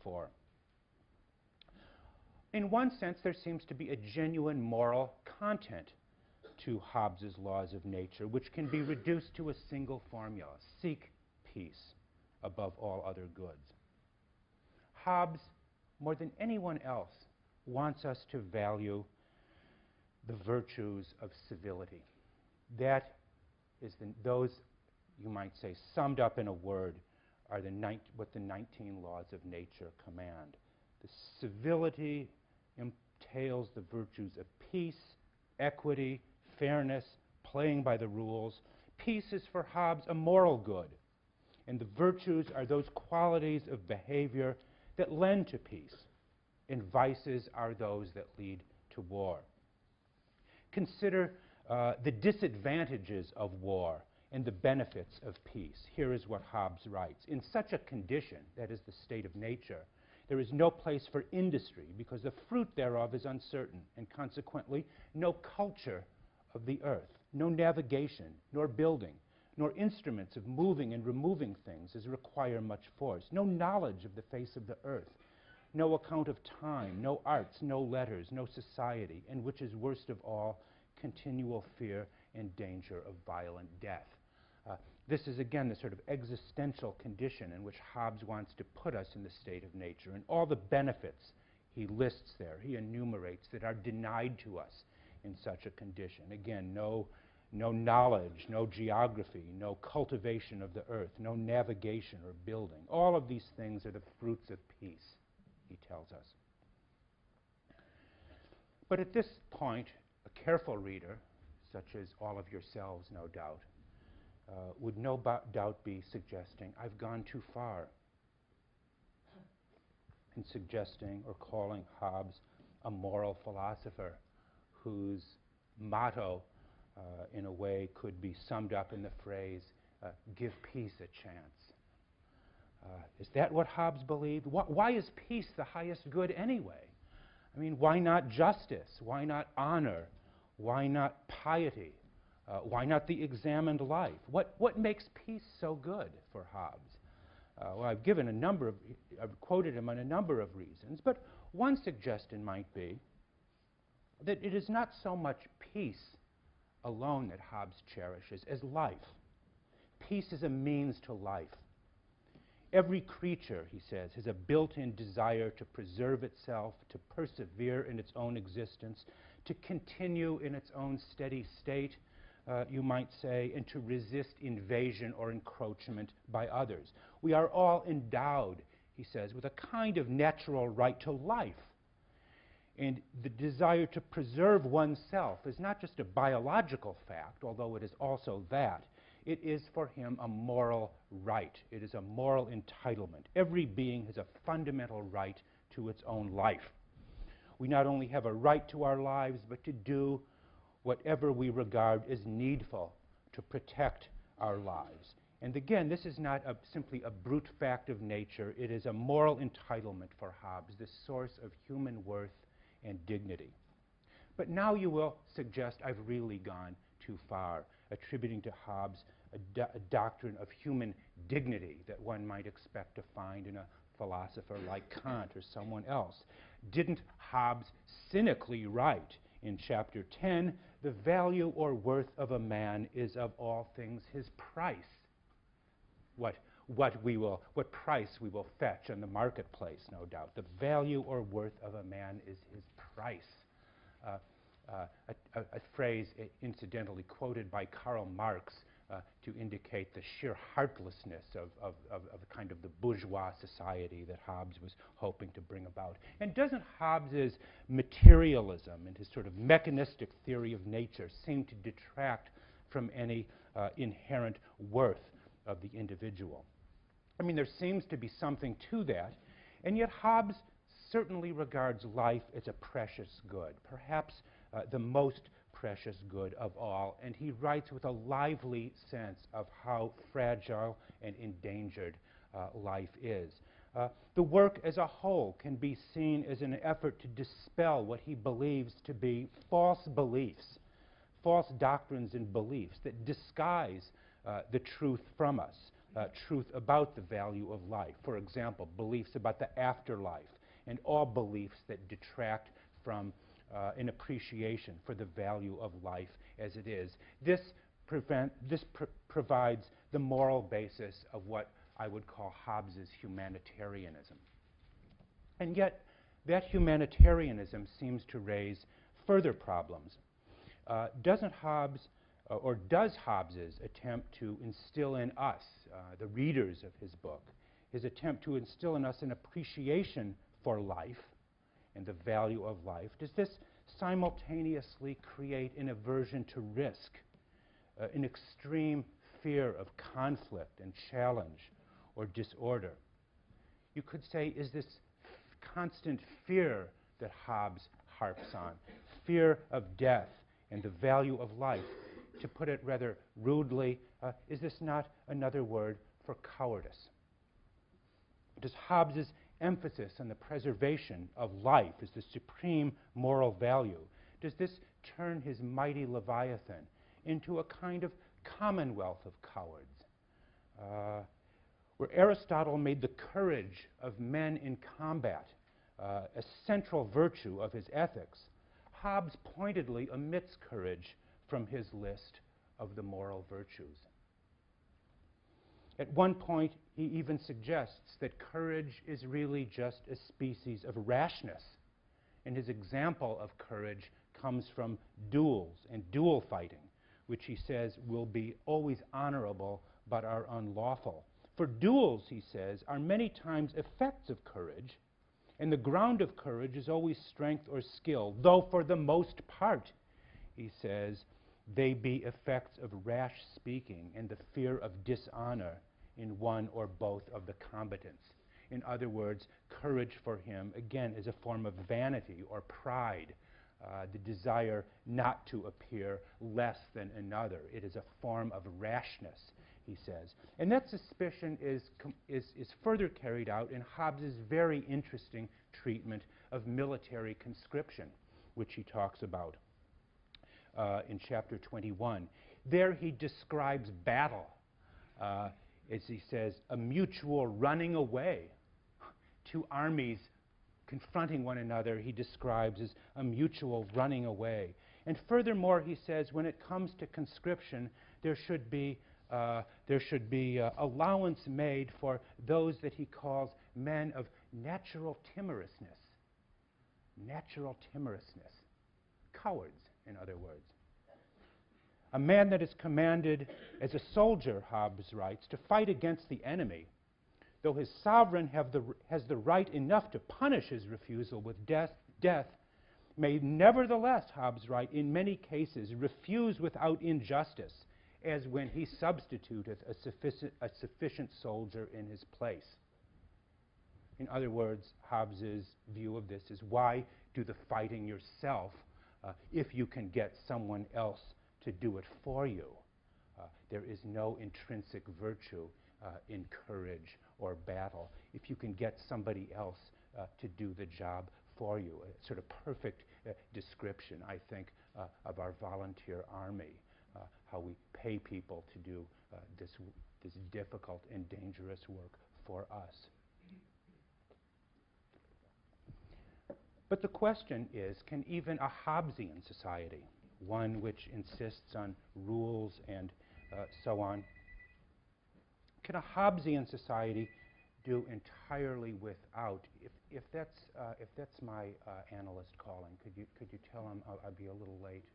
for. In one sense, there seems to be a genuine moral content to Hobbes's laws of nature, which can be reduced to a single formula: seek peace above all other goods. Hobbes, more than anyone else, wants us to value the virtues of civility. That is those, you might say, summed up in a word, are what the 19 laws of nature command. The civility entails the virtues of peace, equity, fairness, playing by the rules. Peace is for Hobbes a moral good, and the virtues are those qualities of behavior that lend to peace, and vices are those that lead to war. Consider the disadvantages of war and the benefits of peace. Here is what Hobbes writes. In such a condition, that is the state of nature, there is no place for industry, because the fruit thereof is uncertain, and consequently no culture of the earth, no navigation, nor building, nor instruments of moving and removing things as require much force, no knowledge of the face of the earth, no account of time, no arts, no letters, no society, and which is worst of all, continual fear and danger of violent death. This is, again, the sort of existential condition in which Hobbes wants to put us in the state of nature, and all the benefits he lists there, he enumerates, that are denied to us in such a condition. Again, no knowledge, no geography, no cultivation of the earth, no navigation or building. All of these things are the fruits of peace, he tells us. But at this point, a careful reader, such as all of yourselves, no doubt, would no doubt be suggesting, I've gone too far in suggesting or calling Hobbes a moral philosopher whose motto, in a way, could be summed up in the phrase, give peace a chance. Is that what Hobbes believed? Why is peace the highest good anyway? I mean, why not justice? Why not honor? Why not piety? Why not the examined life? What makes peace so good for Hobbes? Well, I've quoted him on a number of reasons, but one suggestion might be that it is not so much peace alone that Hobbes cherishes as life. Peace is a means to life. Every creature, he says, has a built-in desire to preserve itself, to persevere in its own existence, to continue in its own steady state, you might say, and to resist invasion or encroachment by others. We are all endowed, he says, with a kind of natural right to life. And the desire to preserve oneself is not just a biological fact, although it is also that. It is for him a moral right. It is a moral entitlement. Every being has a fundamental right to its own life. We not only have a right to our lives, but to do whatever we regard as needful to protect our lives. And again, this is not simply a brute fact of nature. It is a moral entitlement for Hobbes, the source of human worth and dignity. But now you will suggest I've really gone too far, attributing to Hobbes a doctrine of human dignity that one might expect to find in a philosopher like Kant or someone else. Didn't Hobbes cynically write in chapter 10, the value or worth of a man is of all things his price? What price we will fetch in the marketplace, no doubt. The value or worth of a man is his price. A phrase incidentally quoted by Karl Marx to indicate the sheer heartlessness of kind of the bourgeois society that Hobbes was hoping to bring about. And doesn't Hobbes's materialism and his sort of mechanistic theory of nature seem to detract from any inherent worth of the individual? I mean, there seems to be something to that, and yet Hobbes certainly regards life as a precious good, perhaps the most precious good of all, and he writes with a lively sense of how fragile and endangered life is. The work as a whole can be seen as an effort to dispel what he believes to be false beliefs, false doctrines and beliefs that disguise the truth from us. truth about the value of life. For example, beliefs about the afterlife and all beliefs that detract from an appreciation for the value of life as it is. This provides the moral basis of what I would call Hobbes's humanitarianism. And yet, that humanitarianism seems to raise further problems. Does Hobbes's attempt to instill in us, the readers of his book, his attempt to instill in us an appreciation for life and the value of life, does this simultaneously create an aversion to risk, an extreme fear of conflict and challenge or disorder? You could say, is this constant fear that Hobbes harps on, fear of death and the value of life, to put it rather rudely, is this not another word for cowardice? Does Hobbes's emphasis on the preservation of life as the supreme moral value, does this turn his mighty Leviathan into a kind of commonwealth of cowards? Where Aristotle made the courage of men in combat a central virtue of his ethics, Hobbes pointedly omits courage from his list of the moral virtues. At one point, he even suggests that courage is really just a species of rashness, and his example of courage comes from duels and duel fighting, which he says will be always honorable but are unlawful. For duels, he says, are many times effects of courage, and the ground of courage is always strength or skill, though for the most part, he says, they be effects of rash speaking and the fear of dishonor in one or both of the combatants. In other words, courage for him, again, is a form of vanity or pride, the desire not to appear less than another. It is a form of rashness, he says. And that suspicion is further carried out in Hobbes's very interesting treatment of military conscription, which he talks about in chapter 21. There he describes battle, as he says, a mutual running away. Two armies confronting one another, he describes as a mutual running away. And furthermore, he says, when it comes to conscription, there should be allowance made for those that he calls men of natural timorousness. Natural timorousness. Cowards, in other words. A man that is commanded as a soldier, Hobbes writes, to fight against the enemy, though his sovereign has the right enough to punish his refusal with death, may nevertheless, Hobbes writes, in many cases refuse without injustice, as when he substituteth a sufficient soldier in his place. In other words, Hobbes's view of this is, why do the fighting yourself if you can get someone else to do it for you? There is no intrinsic virtue in courage or battle if you can get somebody else to do the job for you. A sort of perfect description, I think, of our volunteer army, how we pay people to do this difficult and dangerous work for us. But the question is, can even a Hobbesian society, one which insists on rules and so on, can a Hobbesian society do entirely without? If that's my analyst calling, could you tell him I'll be a little late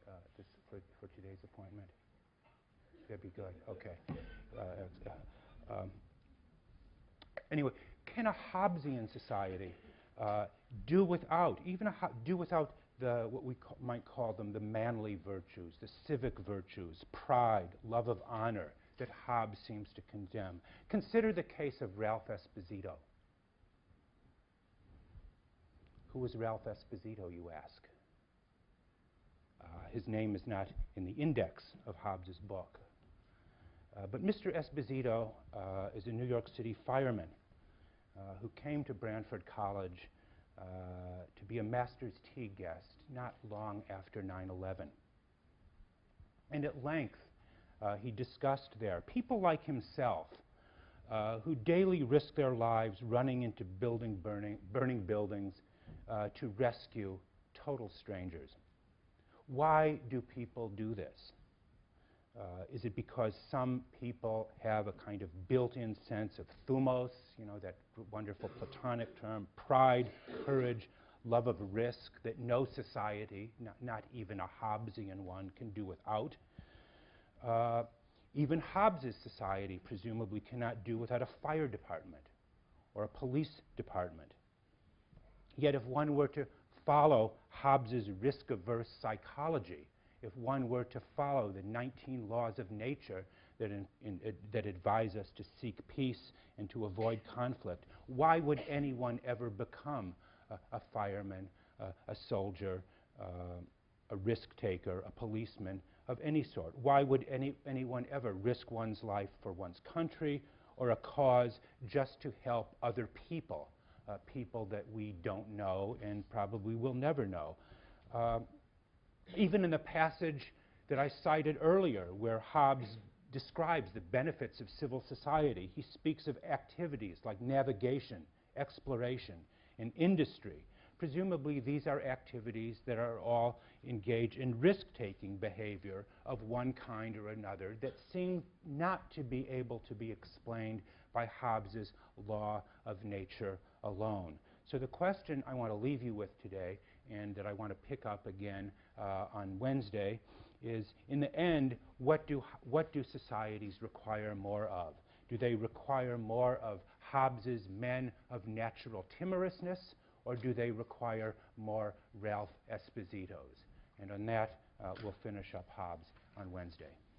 for today's appointment? That'd be good. Okay. Anyway, can a Hobbesian society do without what we might call them the manly virtues, the civic virtues, pride, love of honor, that Hobbes seems to condemn? Consider the case of Ralph Esposito. Who was Ralph Esposito, you ask? His name is not in the index of Hobbes's book. But Mr. Esposito is a New York City fireman who came to Branford College to be a master's tea guest not long after 9/11. And at length, he discussed there people like himself who daily risk their lives running into burning buildings to rescue total strangers. Why do people do this? Is it because some people have a kind of built-in sense of thumos, you know, that wonderful Platonic term, pride, courage, love of risk that no society, not even a Hobbesian one, can do without? Even Hobbes's society presumably cannot do without a fire department or a police department. Yet if one were to follow Hobbes's risk-averse psychology, if one were to follow the 19 laws of nature that advise us to seek peace and to avoid conflict, why would anyone ever become a fireman, a soldier, a risk-taker, a policeman of any sort? Why would anyone ever risk one's life for one's country or a cause just to help other people, people that we don't know and probably will never know? Even in the passage that I cited earlier, where Hobbes describes the benefits of civil society, he speaks of activities like navigation, exploration, and industry. Presumably, these are activities that are all engaged in risk-taking behavior of one kind or another that seem not to be able to be explained by Hobbes's law of nature alone. So the question I want to leave you with today, and that I want to pick up again on Wednesday, is, in the end, what do societies require more of? Do they require more of Hobbes's men of natural timorousness, or do they require more Ralph Esposito's? And on that, we'll finish up Hobbes on Wednesday.